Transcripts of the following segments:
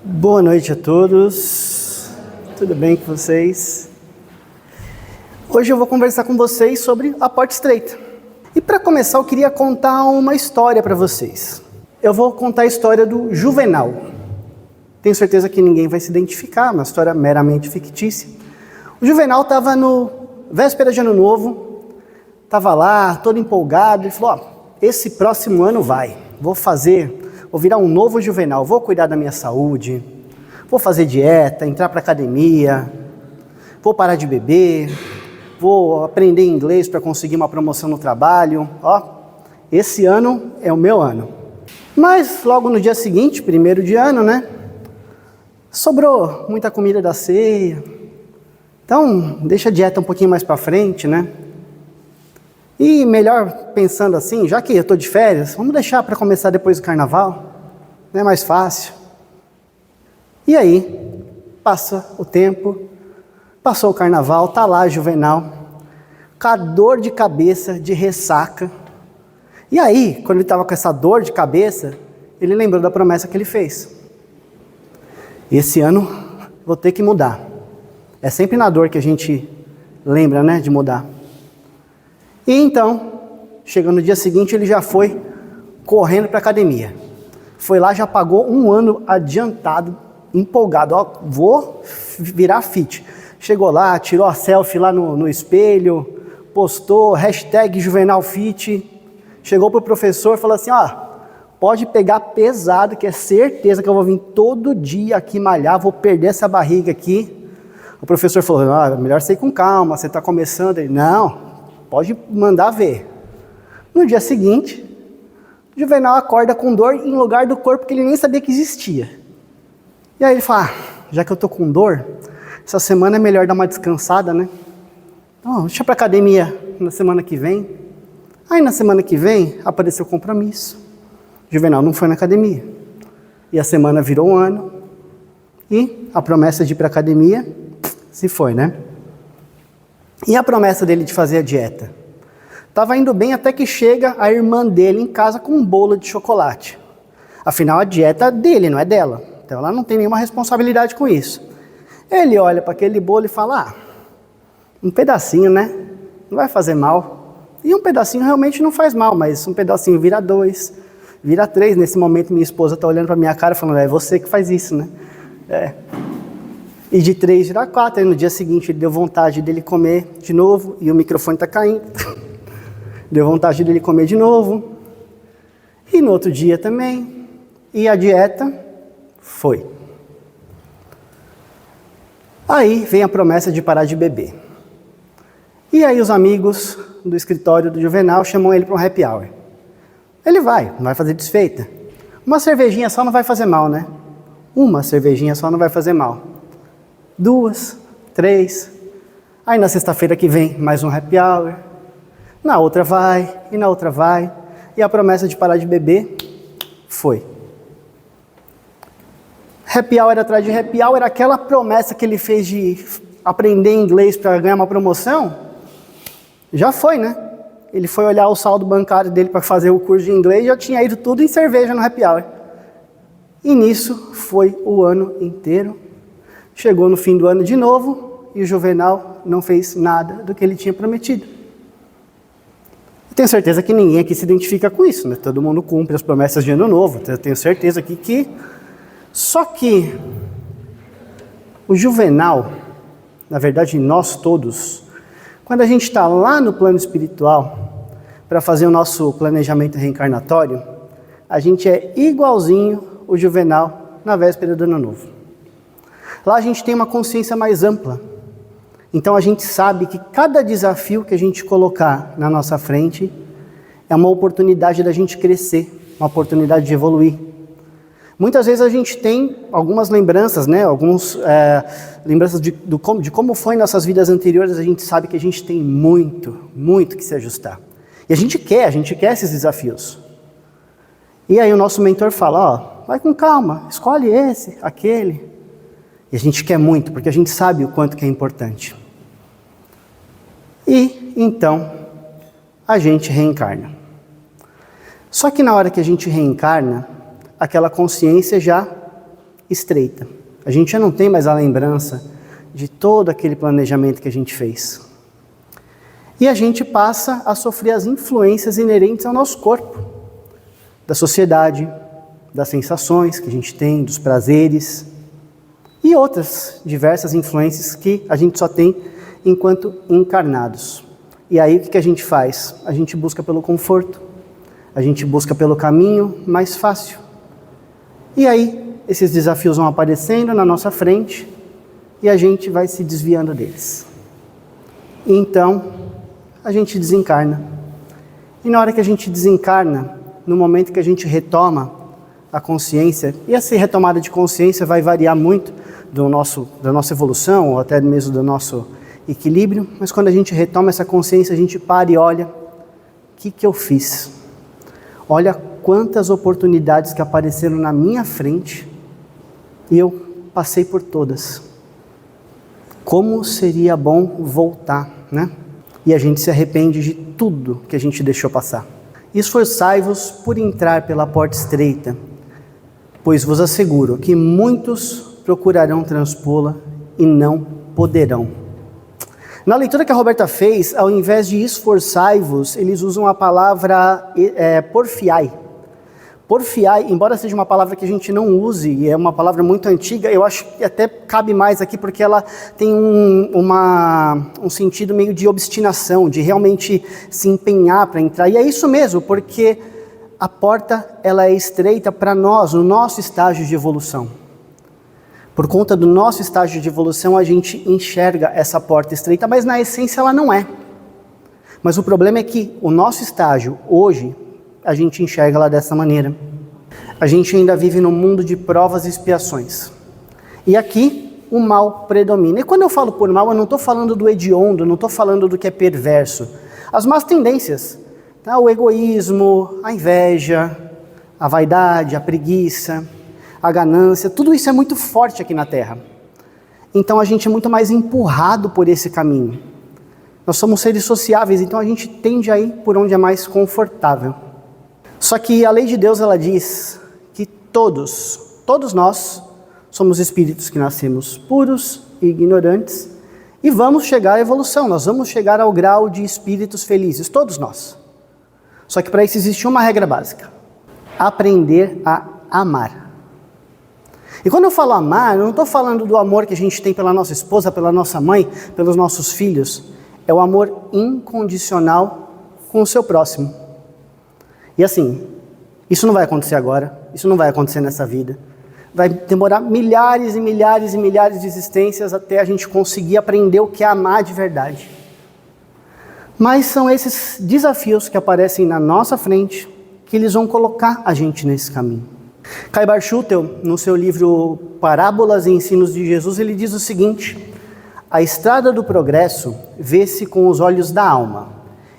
Boa noite a todos, tudo bem com vocês? Hoje eu vou conversar com vocês sobre a porta estreita. E para começar eu queria contar uma história para vocês. Eu vou contar a história do Juvenal. Tenho certeza que ninguém vai se identificar, uma história meramente fictícia. O Juvenal estava no véspera de Ano Novo, estava lá todo empolgado e falou, esse próximo ano vou virar um novo Juvenal, vou cuidar da minha saúde, vou fazer dieta, entrar para academia, vou parar de beber, vou aprender inglês para conseguir uma promoção no trabalho. Esse ano é o meu ano. Mas logo no dia seguinte, 1º de ano, sobrou muita comida da ceia. Então, deixa a dieta um pouquinho mais para frente, E melhor pensando assim, já que eu estou de férias, vamos deixar para começar depois do carnaval, é mais fácil. E aí, passa o tempo, passou o carnaval, tá lá Juvenal, com a dor de cabeça, de ressaca. E aí, quando ele estava com essa dor de cabeça, ele lembrou da promessa que ele fez. Esse ano, vou ter que mudar. É sempre na dor que a gente lembra, de mudar. E então, chegando no dia seguinte, ele já foi correndo para a academia. Foi lá, já pagou um ano adiantado, empolgado. Vou virar fit. Chegou lá, tirou a selfie lá no espelho, postou, #JuvenalFit. Chegou para o professor e falou assim, pode pegar pesado, que é certeza que eu vou vir todo dia aqui malhar, vou perder essa barriga aqui. O professor falou, melhor você ir com calma, você está começando. Ele, não. Pode mandar ver. No dia seguinte, o Juvenal acorda com dor em lugar do corpo que ele nem sabia que existia. E aí ele fala, já que eu tô com dor, essa semana é melhor dar uma descansada, Então, deixa pra academia na semana que vem. Aí na semana que vem, apareceu o compromisso. O Juvenal não foi na academia. E a semana virou um ano. E a promessa de ir pra academia se foi, E a promessa dele de fazer a dieta? Estava indo bem até que chega a irmã dele em casa com um bolo de chocolate. Afinal, a dieta é dele, não é dela. Então ela não tem nenhuma responsabilidade com isso. Ele olha para aquele bolo e fala, um pedacinho, não vai fazer mal. E um pedacinho realmente não faz mal, mas um pedacinho vira 2, vira 3. Nesse momento minha esposa está olhando para minha cara falando, é você que faz isso, E de 3 vira 4, aí no dia seguinte ele deu vontade dele comer de novo, e o microfone está caindo. Deu vontade dele comer de novo. E no outro dia também. E a dieta foi. Aí vem a promessa de parar de beber. E aí os amigos do escritório do Juvenal chamam ele para um happy hour. Ele não vai fazer desfeita. Uma cervejinha só não vai fazer mal, Uma cervejinha só não vai fazer mal. 2, 3, aí na sexta-feira que vem mais um happy hour, na outra vai, e na outra vai, e a promessa de parar de beber foi. Happy hour atrás de happy hour, aquela promessa que ele fez de aprender inglês para ganhar uma promoção, já foi, Ele foi olhar o saldo bancário dele para fazer o curso de inglês e já tinha ido tudo em cerveja no happy hour. E nisso foi o ano inteiro. Chegou no fim do ano de novo e o Juvenal não fez nada do que ele tinha prometido. Eu tenho certeza que ninguém aqui se identifica com isso, Todo mundo cumpre as promessas de ano novo. Eu tenho certeza aqui que... Só que o Juvenal, na verdade nós todos, quando a gente está lá no plano espiritual para fazer o nosso planejamento reencarnatório, a gente é igualzinho o Juvenal na véspera do ano novo. Lá a gente tem uma consciência mais ampla. Então a gente sabe que cada desafio que a gente colocar na nossa frente é uma oportunidade da gente crescer, uma oportunidade de evoluir. Muitas vezes a gente tem algumas lembranças, lembranças de como foi em nossas vidas anteriores. A gente sabe que a gente tem muito que se ajustar. E a gente quer esses desafios. E aí o nosso mentor fala, vai com calma, escolhe esse, aquele. E a gente quer muito, porque a gente sabe o quanto que é importante. E, então, a gente reencarna. Só que na hora que a gente reencarna, aquela consciência já estreita. A gente já não tem mais a lembrança de todo aquele planejamento que a gente fez. E a gente passa a sofrer as influências inerentes ao nosso corpo, da sociedade, das sensações que a gente tem, dos prazeres e outras diversas influências que a gente só tem enquanto encarnados. E aí o que a gente faz? A gente busca pelo conforto, a gente busca pelo caminho mais fácil. E aí esses desafios vão aparecendo na nossa frente e a gente vai se desviando deles. E então a gente desencarna. E na hora que a gente desencarna, no momento que a gente retoma a consciência, e essa retomada de consciência vai variar muito da nossa evolução, ou até mesmo do nosso equilíbrio, mas quando a gente retoma essa consciência, a gente para e olha, o que eu fiz? Olha quantas oportunidades que apareceram na minha frente, e eu passei por todas. Como seria bom voltar, né? E a gente se arrepende de tudo que a gente deixou passar. Esforçai-vos por entrar pela porta estreita, pois vos asseguro que muitos procurarão transpô-la e não poderão. Na leitura que a Roberta fez, ao invés de esforçai-vos, eles usam a palavra porfiai. Porfiai, embora seja uma palavra que a gente não use, e é uma palavra muito antiga, eu acho que até cabe mais aqui, porque ela tem um sentido meio de obstinação, de realmente se empenhar para entrar. E é isso mesmo, porque a porta ela é estreita para nós, no nosso estágio de evolução. Por conta do nosso estágio de evolução, a gente enxerga essa porta estreita, mas na essência ela não é. Mas o problema é que o nosso estágio, hoje, a gente enxerga ela dessa maneira. A gente ainda vive num mundo de provas e expiações. E aqui, o mal predomina. E quando eu falo por mal, eu não estou falando do hediondo, não estou falando do que é perverso. As más tendências, tá? O egoísmo, a inveja, a vaidade, a preguiça, a ganância, tudo isso é muito forte aqui na Terra. Então a gente é muito mais empurrado por esse caminho. Nós somos seres sociáveis, então a gente tende a ir por onde é mais confortável. Só que a lei de Deus, ela diz que todos nós somos espíritos que nascemos puros e ignorantes e vamos chegar à evolução, nós vamos chegar ao grau de espíritos felizes, todos nós. Só que para isso existe uma regra básica: aprender a amar. E quando eu falo amar, eu não estou falando do amor que a gente tem pela nossa esposa, pela nossa mãe, pelos nossos filhos. É o amor incondicional com o seu próximo. E assim, isso não vai acontecer agora, isso não vai acontecer nessa vida. Vai demorar milhares e milhares e milhares de existências até a gente conseguir aprender o que é amar de verdade. Mas são esses desafios que aparecem na nossa frente que eles vão colocar a gente nesse caminho. Caibar Schutel, no seu livro Parábolas e Ensinos de Jesus, ele diz o seguinte: a estrada do progresso vê-se com os olhos da alma,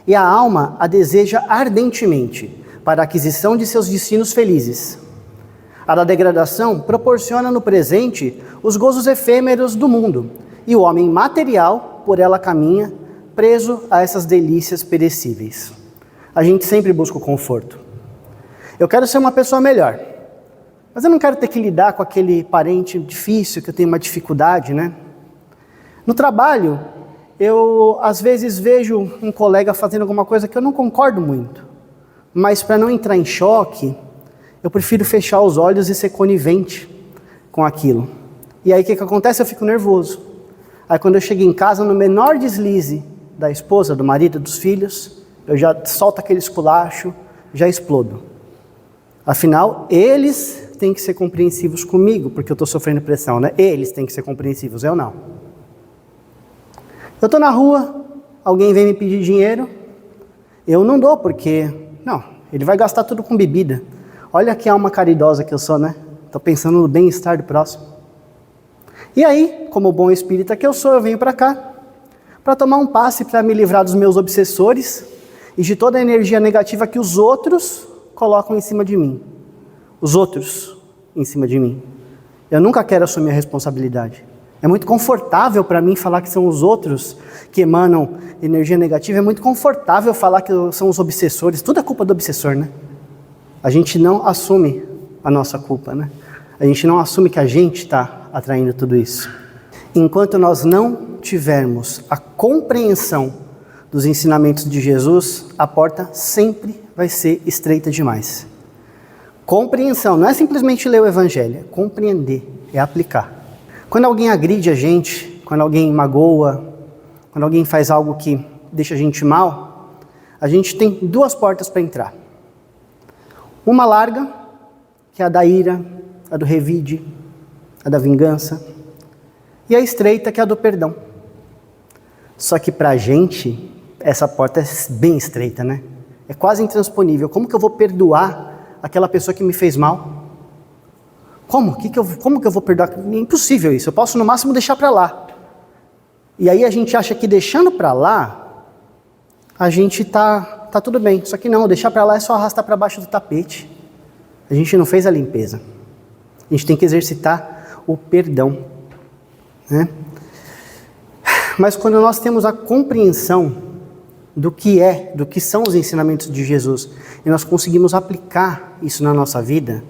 e a alma a deseja ardentemente para a aquisição de seus destinos felizes. A da degradação proporciona no presente os gozos efêmeros do mundo, e o homem material por ela caminha, preso a essas delícias perecíveis. A gente sempre busca o conforto. Eu quero ser uma pessoa melhor, mas eu não quero ter que lidar com aquele parente difícil, que eu tenho uma dificuldade, né? No trabalho, eu às vezes vejo um colega fazendo alguma coisa que eu não concordo muito, mas para não entrar em choque, eu prefiro fechar os olhos e ser conivente com aquilo. E aí o que acontece? Eu fico nervoso. Aí quando eu chego em casa, no menor deslize da esposa, do marido, dos filhos, eu já solto aquele esculacho, já explodo. Afinal, eles têm que ser compreensivos comigo, porque eu estou sofrendo pressão, né? Eles têm que ser compreensivos, eu não. Eu estou na rua, alguém vem me pedir dinheiro, eu não dou, porque, não, ele vai gastar tudo com bebida. Olha que alma caridosa que eu sou, né? Estou pensando no bem-estar do próximo. E aí, como bom espírita que eu sou, eu venho para cá, para tomar um passe, para me livrar dos meus obsessores e de toda a energia negativa que os outros colocam em cima de mim. Os outros em cima de mim. Eu nunca quero assumir a responsabilidade. É muito confortável para mim falar que são os outros que emanam energia negativa. É muito confortável falar que são os obsessores. Tudo é culpa do obsessor, né? A gente não assume a nossa culpa, né? A gente não assume que a gente está atraindo tudo isso. Enquanto nós não tivermos a compreensão dos ensinamentos de Jesus, a porta sempre vai ser estreita demais. Compreensão não é simplesmente ler o Evangelho, é compreender, é aplicar. Quando alguém agride a gente, quando alguém magoa, quando alguém faz algo que deixa a gente mal, a gente tem duas portas para entrar. Uma larga, que é a da ira, a do revide, a da vingança, e a estreita, que é a do perdão. Só que para a gente, essa porta é bem estreita, né? É quase intransponível. Como que eu vou perdoar aquela pessoa que me fez mal? Como que eu vou perdoar? É impossível isso. Eu posso no máximo deixar para lá. E aí a gente acha que deixando para lá, a gente tá tudo bem. Só que não, deixar para lá é só arrastar para baixo do tapete. A gente não fez a limpeza. A gente tem que exercitar o perdão, né? Mas quando nós temos a compreensão do que são os ensinamentos de Jesus, e nós conseguimos aplicar isso na nossa vida,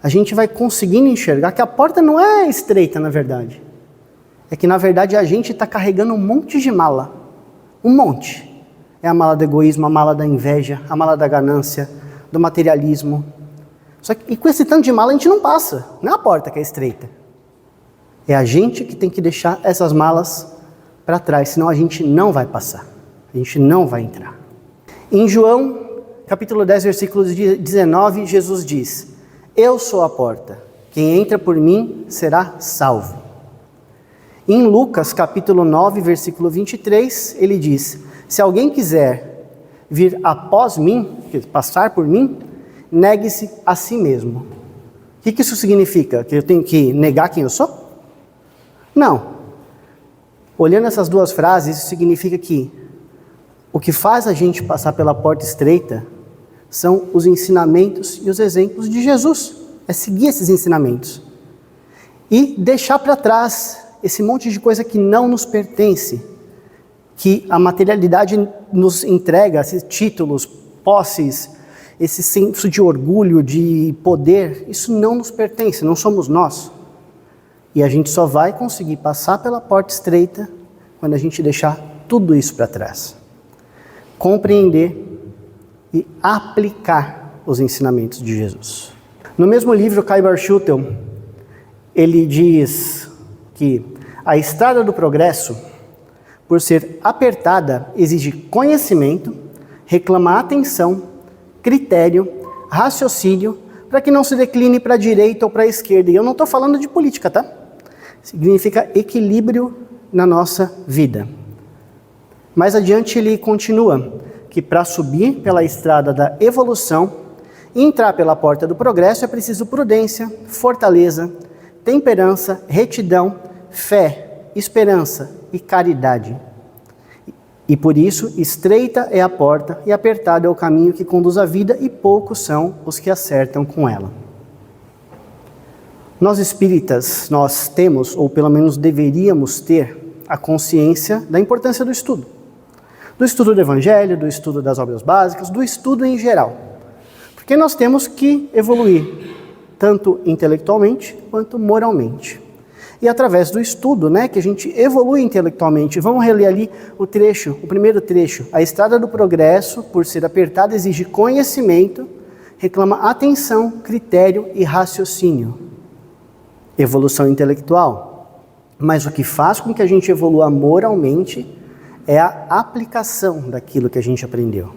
a gente vai conseguindo enxergar que a porta não é estreita, na verdade. É que, na verdade, a gente está carregando um monte de mala. Um monte. É a mala do egoísmo, a mala da inveja, a mala da ganância, do materialismo. Só que, e com esse tanto de mala a gente não passa. Não é a porta que é estreita. É a gente que tem que deixar essas malas para trás, senão a gente não vai passar. A gente não vai entrar. Em João, capítulo 10, versículo 19, Jesus diz: eu sou a porta. Quem entra por mim será salvo. Em Lucas, capítulo 9, versículo 23, ele diz: se alguém quiser vir após mim, passar por mim, negue-se a si mesmo. O que isso significa? Que eu tenho que negar quem eu sou? Não. Olhando essas duas frases, isso significa que o que faz a gente passar pela porta estreita são os ensinamentos e os exemplos de Jesus. É seguir esses ensinamentos. E deixar para trás esse monte de coisa que não nos pertence, que a materialidade nos entrega, esses títulos, posses, esse senso de orgulho, de poder, isso não nos pertence, não somos nós. E a gente só vai conseguir passar pela porta estreita quando a gente deixar tudo isso para trás. Compreender e aplicar os ensinamentos de Jesus. No mesmo livro, Kaibar Schutel, ele diz que a estrada do progresso, por ser apertada, exige conhecimento, reclama atenção, critério, raciocínio, para que não se decline para a direita ou para a esquerda. E eu não estou falando de política, tá? Significa equilíbrio na nossa vida. Mais adiante ele continua que para subir pela estrada da evolução e entrar pela porta do progresso é preciso prudência, fortaleza, temperança, retidão, fé, esperança e caridade. E por isso, estreita é a porta e apertado é o caminho que conduz à vida e poucos são os que acertam com ela. Nós espíritas, nós temos, ou pelo menos deveríamos ter, a consciência da importância do estudo. Do estudo do Evangelho, do estudo das obras básicas, do estudo em geral. Porque nós temos que evoluir, tanto intelectualmente quanto moralmente. E através do estudo, que a gente evolui intelectualmente. Vamos reler ali o primeiro trecho. A estrada do progresso, por ser apertada, exige conhecimento, reclama atenção, critério e raciocínio. Evolução intelectual. Mas o que faz com que a gente evolua moralmente é a aplicação daquilo que a gente aprendeu.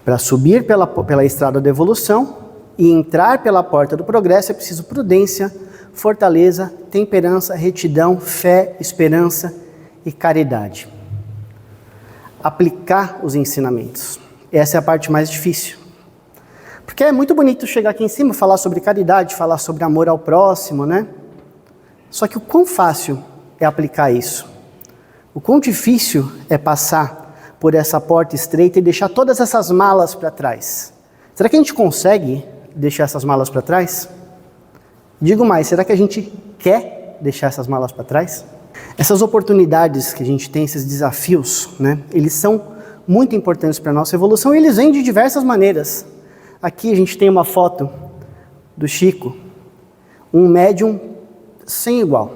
Para subir pela estrada da evolução e entrar pela porta do progresso é preciso prudência, fortaleza, temperança, retidão, fé, esperança e caridade. Aplicar os ensinamentos. Essa é a parte mais difícil. Porque é muito bonito chegar aqui em cima, falar sobre caridade, falar sobre amor ao próximo, Só que o quão fácil é aplicar isso? O quão difícil é passar por essa porta estreita e deixar todas essas malas para trás? Será que a gente consegue deixar essas malas para trás? Digo mais, será que a gente quer deixar essas malas para trás? Essas oportunidades que a gente tem, esses desafios, eles são muito importantes para a nossa evolução e eles vêm de diversas maneiras. Aqui a gente tem uma foto do Chico Um médium sem igual.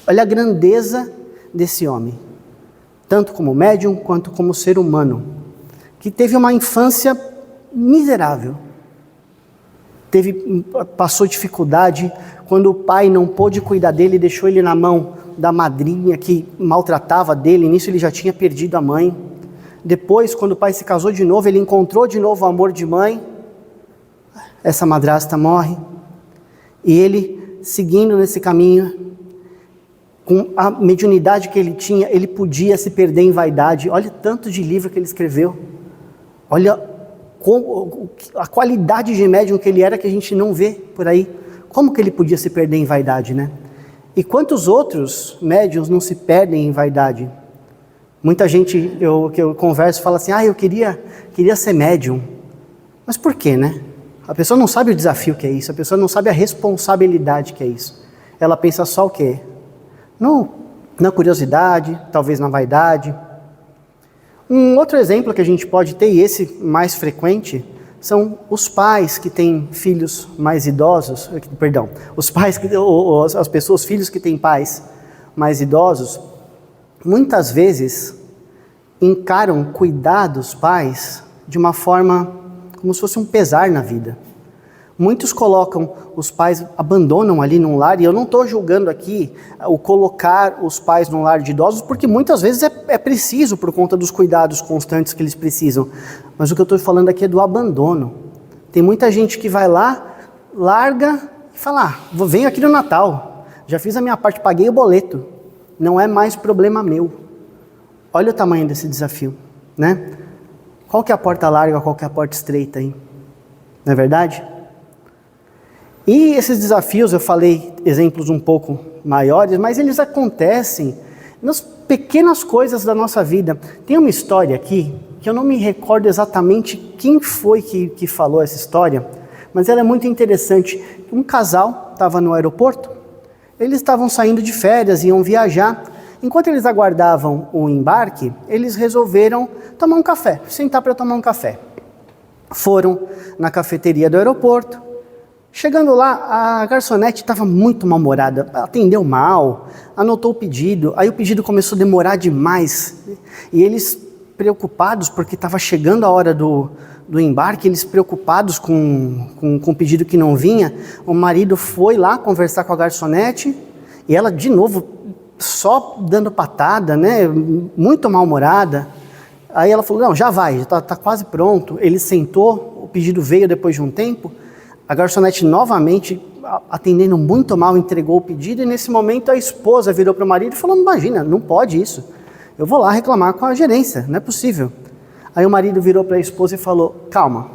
Olha a grandeza desse homem, tanto como médium quanto como ser humano, que teve uma infância miserável. Passou dificuldade quando o pai não pôde cuidar dele, deixou ele na mão da madrinha que maltratava dele. Nisso ele já tinha perdido a mãe. Depois, quando o pai se casou de novo, ele encontrou de novo o amor de mãe. Essa madrasta morre. E ele, seguindo nesse caminho, com a mediunidade que ele tinha, ele podia se perder em vaidade. Olha o tanto de livro que ele escreveu. Olha a qualidade de médium que ele era, que a gente não vê por aí. Como que ele podia se perder em vaidade, né? E quantos outros médiuns não se perdem em vaidade? Muita gente que eu converso fala assim, eu queria ser médium. Mas por quê, né? A pessoa não sabe o desafio que é isso, a pessoa não sabe a responsabilidade que é isso. Ela pensa só o quê? Na curiosidade, talvez na vaidade. Um outro exemplo que a gente pode ter, e esse mais frequente, são os pais que têm filhos mais idosos, filhos que têm pais mais idosos, muitas vezes encaram cuidar dos pais de uma forma como se fosse um pesar na vida. Muitos colocam os pais, abandonam ali num lar, e eu não estou julgando aqui o colocar os pais num lar de idosos, porque muitas vezes é preciso por conta dos cuidados constantes que eles precisam. Mas o que eu estou falando aqui é do abandono. Tem muita gente que vai lá, larga e fala, venho aqui no Natal, já fiz a minha parte, paguei o boleto, não é mais problema meu. Olha o tamanho desse desafio, né? Qual que é a porta larga, qual que é a porta estreita aí? Não é verdade? E esses desafios, eu falei exemplos um pouco maiores, mas eles acontecem nas pequenas coisas da nossa vida. Tem uma história aqui, que eu não me recordo exatamente quem foi que falou essa história, mas ela é muito interessante. Um casal estava no aeroporto, eles estavam saindo de férias, iam viajar. Enquanto eles aguardavam o embarque, eles resolveram tomar um café, sentar para tomar um café. Foram na cafeteria do aeroporto. Chegando lá, a garçonete estava muito mal-humorada, atendeu mal, anotou o pedido, aí o pedido começou a demorar demais. E eles preocupados, porque estava chegando a hora do embarque, eles preocupados com o pedido que não vinha, o marido foi lá conversar com a garçonete, e ela de novo, só dando patada, né, muito mal-humorada. Aí ela falou, não, já vai, está quase pronto. Ele sentou, o pedido veio depois de um tempo. A garçonete novamente, atendendo muito mal, entregou o pedido, e nesse momento a esposa virou para o marido e falou, imagina, não pode isso, eu vou lá reclamar com a gerência, não é possível. Aí o marido virou para a esposa e falou, calma,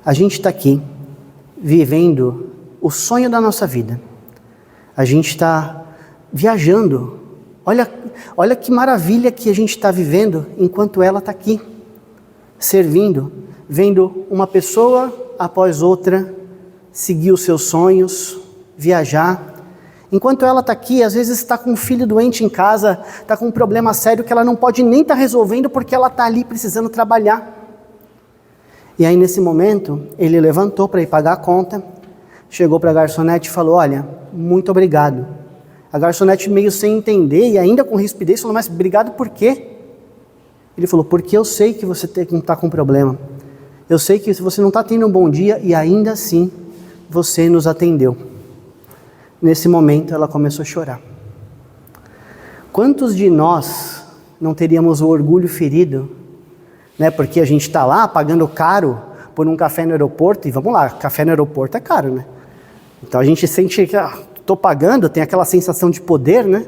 a gente está aqui vivendo o sonho da nossa vida, a gente está viajando, olha que maravilha que a gente está vivendo enquanto ela está aqui, servindo, vendo uma pessoa após outra seguir os seus sonhos, viajar. Enquanto ela está aqui, às vezes está com um filho doente em casa, está com um problema sério que ela não pode nem estar resolvendo porque ela está ali precisando trabalhar. E aí nesse momento, ele levantou para ir pagar a conta, chegou para a garçonete e falou, olha, muito obrigado. A garçonete meio sem entender e ainda com rispidez falou, mas obrigado por quê? Ele falou, porque eu sei que você está com problema. Eu sei que você não está tendo um bom dia e ainda assim você nos atendeu. Nesse momento ela começou a chorar. Quantos de nós não teríamos o orgulho ferido, né? Porque a gente está lá pagando caro por um café no aeroporto, e vamos lá, café no aeroporto é caro, né? Então a gente sente que estou pagando, tem aquela sensação de poder, né?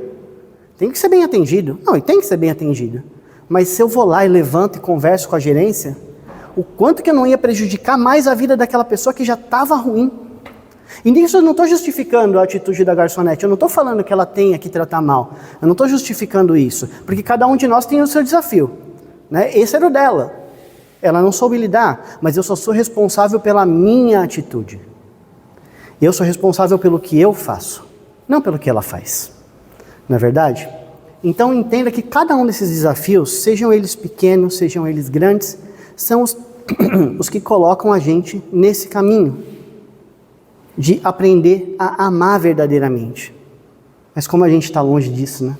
Tem que ser bem atendido. Não, e tem que ser bem atendido. Mas se eu vou lá e levanto e converso com a gerência, o quanto que eu não ia prejudicar mais a vida daquela pessoa que já estava ruim. E nisso eu não estou justificando a atitude da garçonete, eu não estou falando que ela tenha que tratar mal, eu não estou justificando isso, porque cada um de nós tem o seu desafio, né? Esse era o dela, ela não soube lidar, mas eu só sou responsável pela minha atitude. Eu sou responsável pelo que eu faço, não pelo que ela faz, não é verdade? Então entenda que cada um desses desafios, sejam eles pequenos, sejam eles grandes, são os que colocam a gente nesse caminho. de aprender a amar verdadeiramente. Mas como a gente está longe disso, né?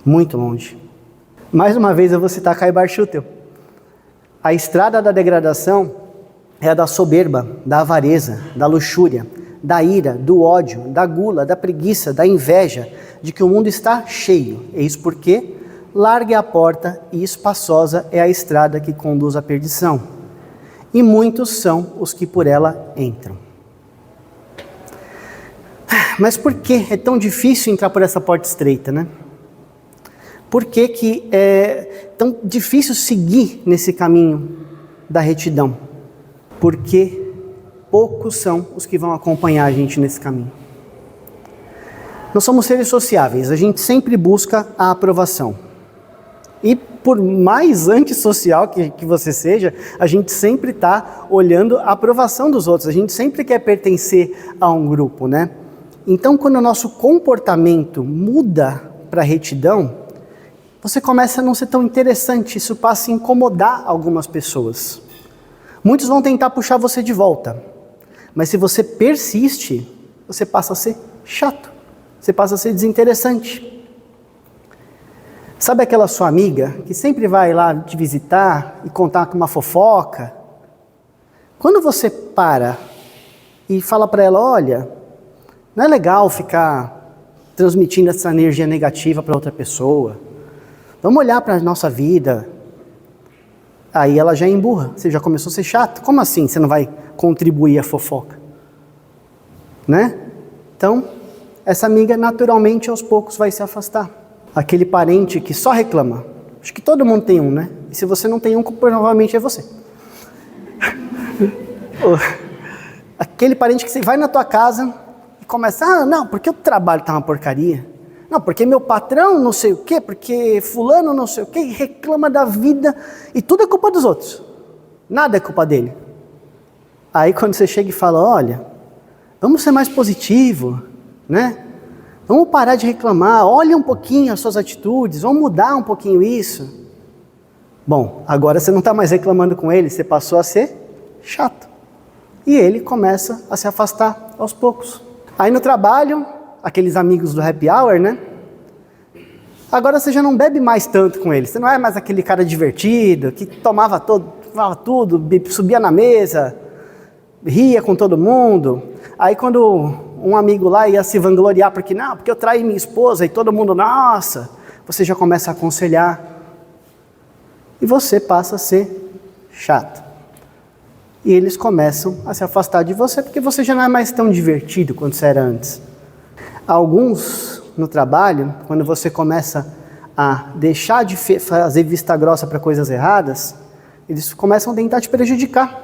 Muito longe. Mais uma vez eu vou citar Caibar Schutel. A estrada da degradação é a da soberba, da avareza, da luxúria, da ira, do ódio, da gula, da preguiça, da inveja, de que o mundo está cheio. Eis porque larga é a porta e espaçosa é a estrada que conduz à perdição. E muitos são os que por ela entram. Mas por que é tão difícil entrar por essa porta estreita, né? Por que é tão difícil seguir nesse caminho da retidão? Porque poucos são os que vão acompanhar a gente nesse caminho. Nós somos seres sociáveis, a gente sempre busca a aprovação. E por mais antissocial que você seja, a gente sempre está olhando a aprovação dos outros, a gente sempre quer pertencer a um grupo, né? Então, quando o nosso comportamento muda para a retidão, você começa a não ser tão interessante, isso passa a incomodar algumas pessoas. Muitos vão tentar puxar você de volta, mas se você persiste, você passa a ser chato, você passa a ser desinteressante. Sabe aquela sua amiga que sempre vai lá te visitar e contar uma fofoca? Quando você para e fala para ela, olha, não é legal ficar transmitindo essa energia negativa para outra pessoa. Vamos olhar para a nossa vida. Aí ela já emburra, você já começou a ser chato. Como assim você não vai contribuir à fofoca? Né? Então, essa amiga naturalmente aos poucos vai se afastar. Aquele parente que só reclama. Acho que todo mundo tem um, né? E se você não tem um, provavelmente é você. Aquele parente que você vai na tua casa e começa, não, porque o trabalho tá uma porcaria. Não, porque meu patrão não sei o quê, porque fulano não sei o quê, e reclama da vida, e tudo é culpa dos outros. Nada é culpa dele. Aí quando você chega e fala, olha, vamos ser mais positivo, né? Vamos parar de reclamar, olha um pouquinho as suas atitudes, vamos mudar um pouquinho isso. Bom, agora você não está mais reclamando com ele, você passou a ser chato. E ele começa a se afastar aos poucos. Aí no trabalho, aqueles amigos do happy hour, né? Agora você já não bebe mais tanto com eles. Você não é mais aquele cara divertido, que tomava tudo, subia na mesa, ria com todo mundo. Aí quando um amigo lá ia se vangloriar, porque eu traí minha esposa, e todo mundo, nossa, você já começa a aconselhar. E você passa a ser chato. E eles começam a se afastar de você, porque você já não é mais tão divertido quanto você era antes. Alguns no trabalho, quando você começa a deixar de fazer vista grossa para coisas erradas, eles começam a tentar te prejudicar.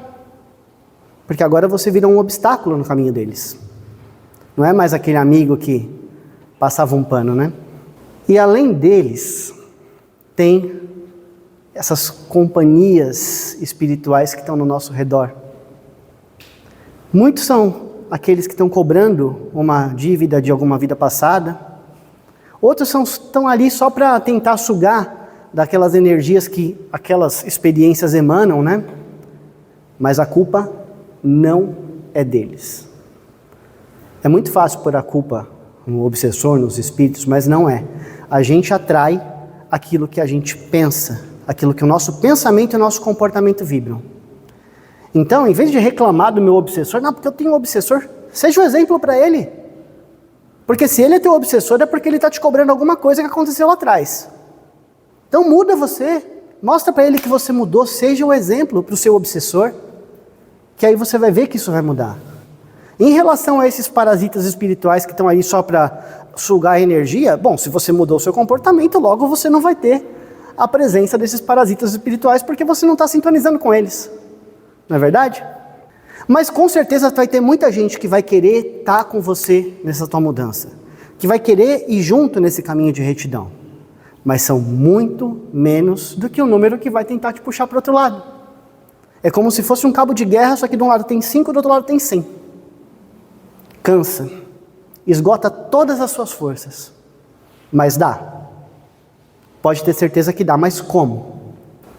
Porque agora você vira um obstáculo no caminho deles. Não é mais aquele amigo que passava um pano, né? E além deles, tem essas companhias espirituais que estão no nosso redor. Muitos são aqueles que estão cobrando uma dívida de alguma vida passada. Outros estão ali só para tentar sugar daquelas energias que aquelas experiências emanam, né? Mas a culpa não é deles. É muito fácil pôr a culpa no obsessor, nos espíritos, mas não é. A gente atrai aquilo que a gente pensa, aquilo que o nosso pensamento e o nosso comportamento vibram. Então, em vez de reclamar do meu obsessor, não, porque eu tenho um obsessor, seja um exemplo para ele. Porque se ele é teu obsessor, é porque ele está te cobrando alguma coisa que aconteceu lá atrás. Então muda você, mostra para ele que você mudou, seja um exemplo para o seu obsessor, que aí você vai ver que isso vai mudar. Em relação a esses parasitas espirituais que estão aí só para sugar a energia, bom, se você mudou o seu comportamento, logo você não vai ter a presença desses parasitas espirituais, porque você não está sintonizando com eles. Não é verdade? Mas com certeza vai ter muita gente que vai querer estar com você nessa tua mudança, que vai querer ir junto nesse caminho de retidão. Mas são muito menos do que o número que vai tentar te puxar para o outro lado. É como se fosse um cabo de guerra, só que de um lado tem 5 e do outro lado tem 100. Cansa, esgota todas as suas forças, mas dá. Pode ter certeza que dá, mas como?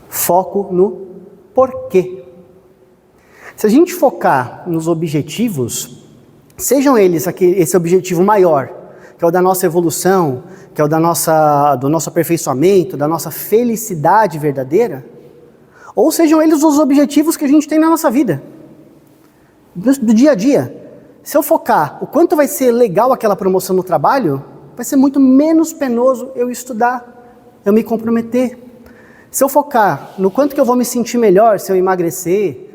Foco no porquê. Se a gente focar nos objetivos, Sejam eles esse objetivo maior, que é o da nossa evolução, que é o do nosso aperfeiçoamento, da nossa felicidade verdadeira, ou sejam eles os objetivos que a gente tem na nossa vida, do dia a dia. Se eu focar o quanto vai ser legal aquela promoção no trabalho, vai ser muito menos penoso eu estudar, eu me comprometer. Se eu focar no quanto que eu vou me sentir melhor se eu emagrecer,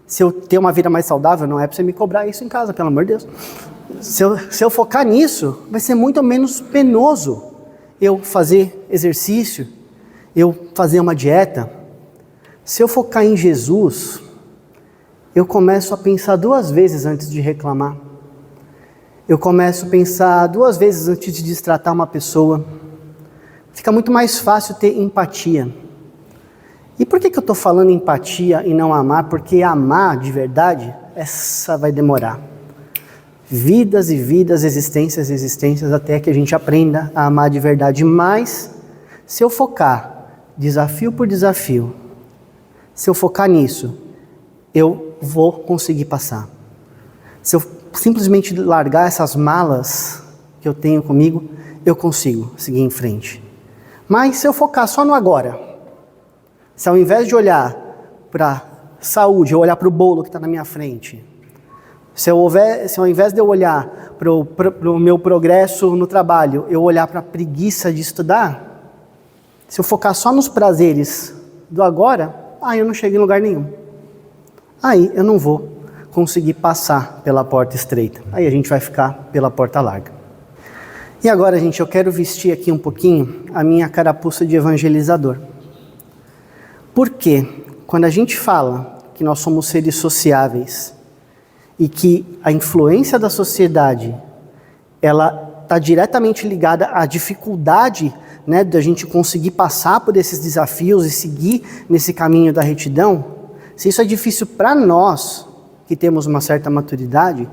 se eu ter uma vida mais saudável, não é para você me cobrar isso em casa, pelo amor de Deus. Se eu focar nisso, vai ser muito menos penoso eu fazer exercício, eu fazer uma dieta. Se eu focar em Jesus, eu começo a pensar 2 vezes antes de reclamar. Eu começo a pensar 2 vezes antes de destratar uma pessoa. Fica muito mais fácil ter empatia. E por que eu estou falando empatia e não amar? Porque amar de verdade, essa vai demorar. Vidas e vidas, existências e existências, até que a gente aprenda a amar de verdade. Mas, se eu focar desafio por desafio, se eu focar nisso, eu vou conseguir passar. Se eu simplesmente largar essas malas que eu tenho comigo, eu consigo seguir em frente. Mas se eu focar só no agora, se ao invés de olhar para a saúde, eu olhar para o bolo que está na minha frente, se ao invés de eu olhar para o meu progresso no trabalho, eu olhar para a preguiça de estudar, se eu focar só nos prazeres do agora, aí eu não chego em lugar nenhum. Aí eu não vou conseguir passar pela porta estreita. Aí a gente vai ficar pela porta larga. E agora, gente, eu quero vestir aqui um pouquinho a minha carapuça de evangelizador. Porque quando a gente fala que nós somos seres sociáveis e que a influência da sociedade, ela está diretamente ligada à dificuldade, né, da gente conseguir passar por esses desafios e seguir nesse caminho da retidão, se isso é difícil para nós, que temos uma certa maturidade,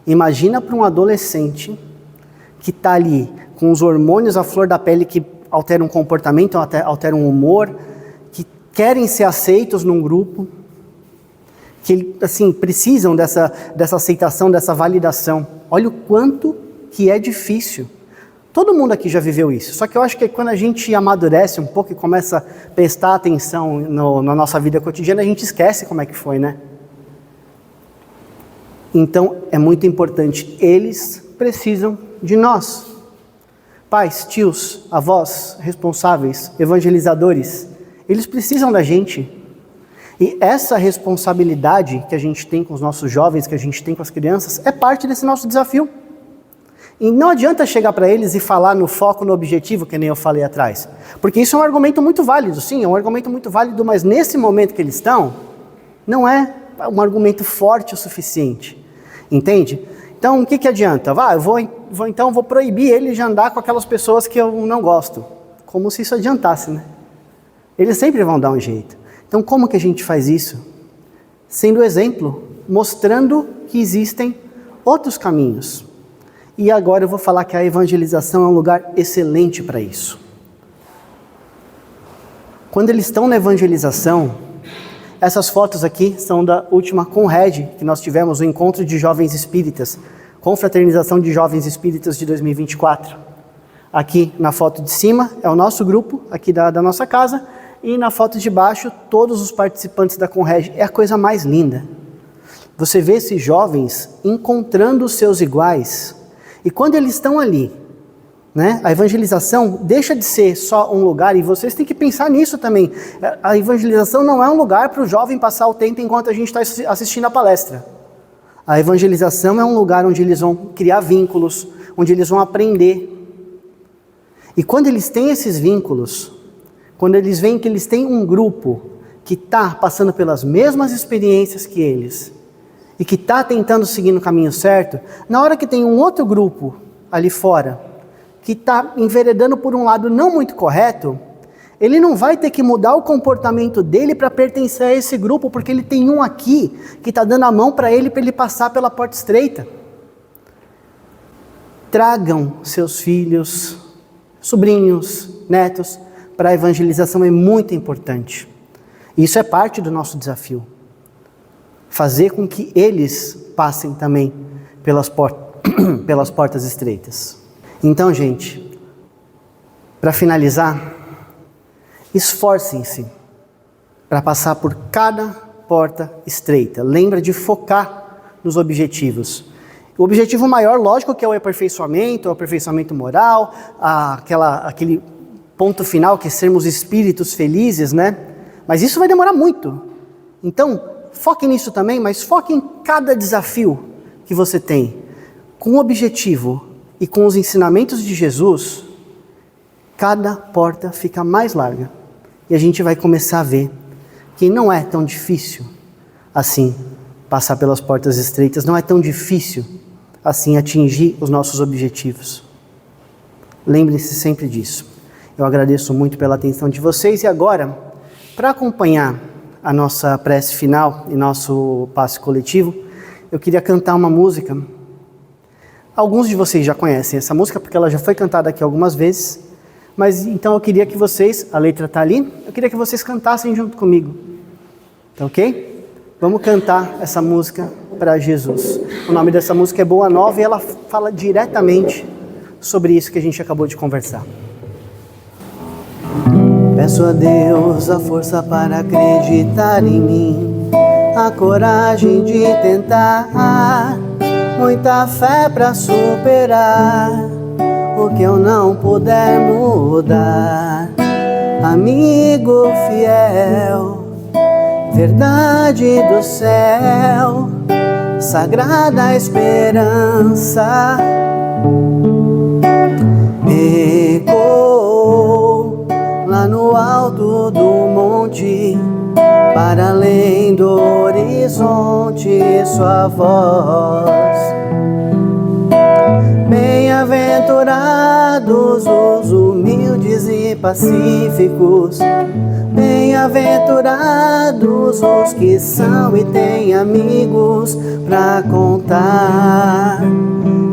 imagina para um adolescente que está ali com os hormônios à flor da pele que alteram o comportamento, alteram o humor, que querem ser aceitos num grupo, que assim, precisam dessa aceitação, dessa validação. Olha o quanto que é difícil. Todo mundo aqui já viveu isso, só que eu acho que quando a gente amadurece um pouco e começa a prestar atenção na nossa vida cotidiana, a gente esquece como é que foi, né? Então, é muito importante, eles precisam de nós. Pais, tios, avós, responsáveis, evangelizadores, eles precisam da gente. E essa responsabilidade que a gente tem com os nossos jovens, que a gente tem com as crianças, é parte desse nosso desafio. E não adianta chegar para eles e falar no foco, no objetivo, que nem eu falei atrás. Porque isso é um argumento muito válido, sim, é um argumento muito válido, mas nesse momento que eles estão, não é um argumento forte o suficiente. Entende? Então, o que adianta? Eu vou proibir ele de andar com aquelas pessoas que eu não gosto. Como se isso adiantasse, né? Eles sempre vão dar um jeito. Então, como que a gente faz isso? Sendo exemplo, mostrando que existem outros caminhos. E agora eu vou falar que a evangelização é um lugar excelente para isso. Quando eles estão na evangelização, essas fotos aqui são da última Conred, que nós tivemos, o Encontro de Jovens Espíritas, Confraternização de Jovens Espíritas de 2024. Aqui na foto de cima é o nosso grupo, aqui da nossa casa, e na foto de baixo, todos os participantes da Conred. É a coisa mais linda. Você vê esses jovens encontrando os seus iguais. E quando eles estão ali, né, a evangelização deixa de ser só um lugar, e vocês têm que pensar nisso também. A evangelização não é um lugar para o jovem passar o tempo enquanto a gente está assistindo a palestra. A evangelização é um lugar onde eles vão criar vínculos, onde eles vão aprender. E quando eles têm esses vínculos, quando eles veem que eles têm um grupo que está passando pelas mesmas experiências que eles, e que está tentando seguir no caminho certo, na hora que tem um outro grupo ali fora, que está enveredando por um lado não muito correto, ele não vai ter que mudar o comportamento dele para pertencer a esse grupo, porque ele tem um aqui que está dando a mão para ele passar pela porta estreita. Tragam seus filhos, sobrinhos, netos, para a evangelização, é muito importante. Isso é parte do nosso desafio. Fazer com que eles passem também pelas portas estreitas. Então, gente, para finalizar, esforcem-se para passar por cada porta estreita. Lembra de focar nos objetivos. O objetivo maior, lógico, que é o aperfeiçoamento moral, aquele ponto final que é sermos espíritos felizes, né? Mas isso vai demorar muito. Então, foque nisso também, mas foque em cada desafio que você tem. Com o objetivo e com os ensinamentos de Jesus, cada porta fica mais larga. E a gente vai começar a ver que não é tão difícil assim passar pelas portas estreitas, não é tão difícil assim atingir os nossos objetivos. Lembre-se sempre disso. Eu agradeço muito pela atenção de vocês e agora, para acompanhar a nossa prece final e nosso passe coletivo, eu queria cantar uma música. Alguns de vocês já conhecem essa música porque ela já foi cantada aqui algumas vezes, mas então eu queria que vocês, a letra está ali, eu queria que vocês cantassem junto comigo. Tá ok? Vamos cantar essa música para Jesus. O nome dessa música é Boa Nova e ela fala diretamente sobre isso que a gente acabou de conversar. Peço a Deus a força para acreditar em mim, a coragem de tentar, muita fé para superar o que eu não puder mudar. Amigo fiel, verdade do céu, sagrada esperança, ecoou lá no alto do monte, para além do horizonte, sua voz. Bem-aventurados os humildes e pacíficos, bem-aventurados os que são e têm amigos pra contar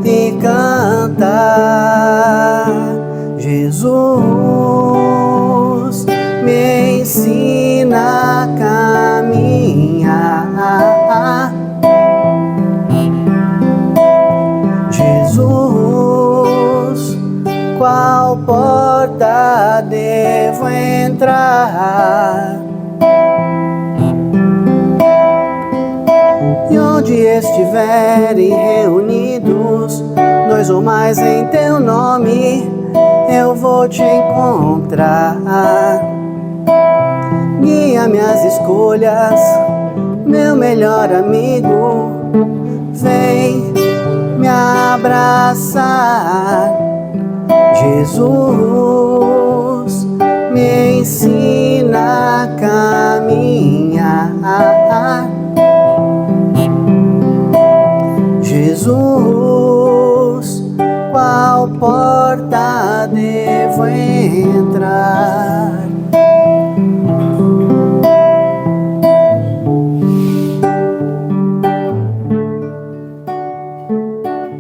e cantar. Jesus me ensina a caminhar. Jesus, qual porta devo entrar? E onde estiverem reunidos, dois ou mais em teu nome, eu vou te encontrar. Guia minhas escolhas, meu melhor amigo, vem me abraçar. Jesus me ensina a caminhar. Jesus, qual porta devo entrar?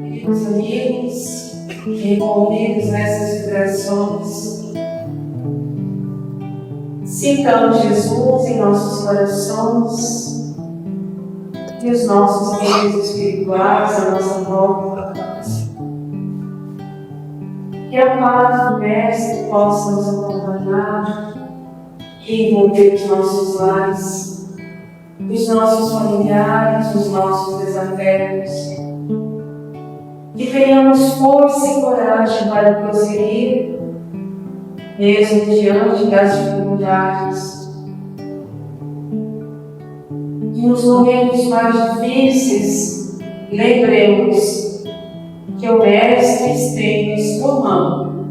Queridos amigos, envolvidos nessas vibrações, citamos Jesus em nossos corações e os nossos meios espirituais à nossa volta. Que a paz do Mestre possa nos acompanhar e envolver os nossos lares, os nossos familiares, os nossos desafetos. Que tenhamos força e coragem para prosseguir, mesmo diante das dificuldades. E nos momentos mais difíceis, lembremos que o Mestre estende sua mão.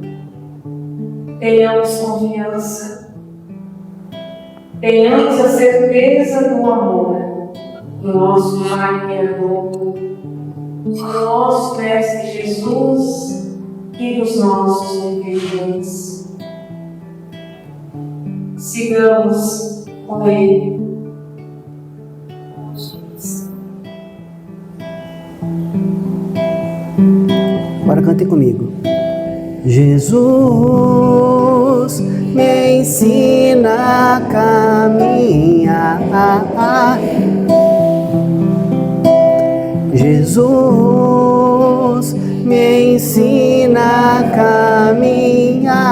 Tenhamos confiança, tenhamos a certeza do amor do nosso Pai Criador, do nosso Mestre Jesus e dos nossos irmãos. Sigamos com Ele. Agora cante comigo. Jesus me ensina a caminhar. Jesus Jesus, me ensina a caminhar.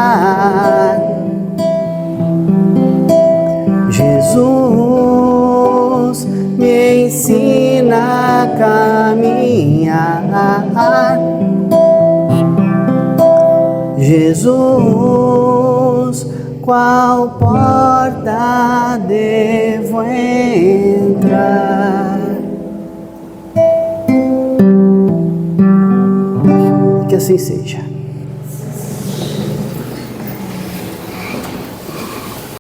Jesus, me ensina a caminhar. Jesus, qual porta devo entrar? Que assim seja.